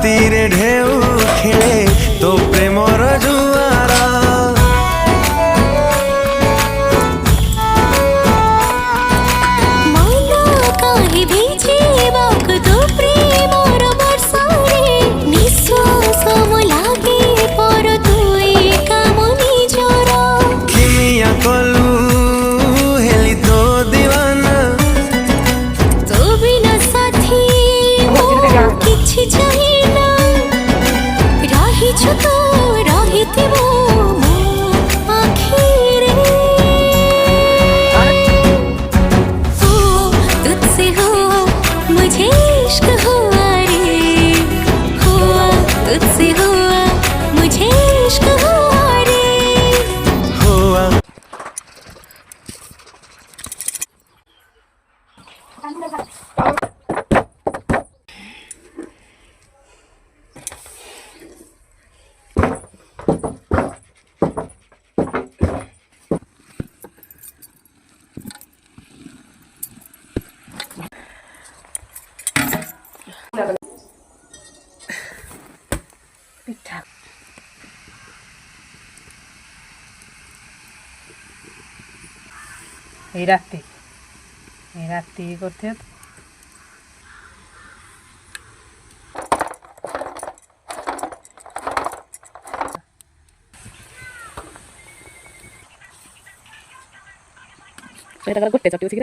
ରାତିରେ ଢେଉ ଖେଳେ ତୋ ପ୍ରେମର ଜୁଆର। ମନ କାହିଁ ଭିଜିବାକୁ ତୋ ପ୍ରେମର ବର୍ଷାରେ ନିଶ୍ୱାସ ମୋ ଲାଗେ ପର ତୁ ଏକା ମୋ ନିଜର। ଖିମିଆ କଲୁ ହେଲି ତୋ ଦିୱାନା। ତୋ ବିନା ସାଥୀ ମୁଁ କିଛି ଚାହେଁନା। ରହିଛୁ ତୁ ରହିଥିବୁ ମୋ ଆଖିରେ। ओ तुझसे हुआ मुझे इश्क हुआ रे। हुआ तुझसे हुआ मुझे इश्क हुआ रे। हुआ ପିଠା এই রাতে করতে এটা গোটে চটি উঠিকি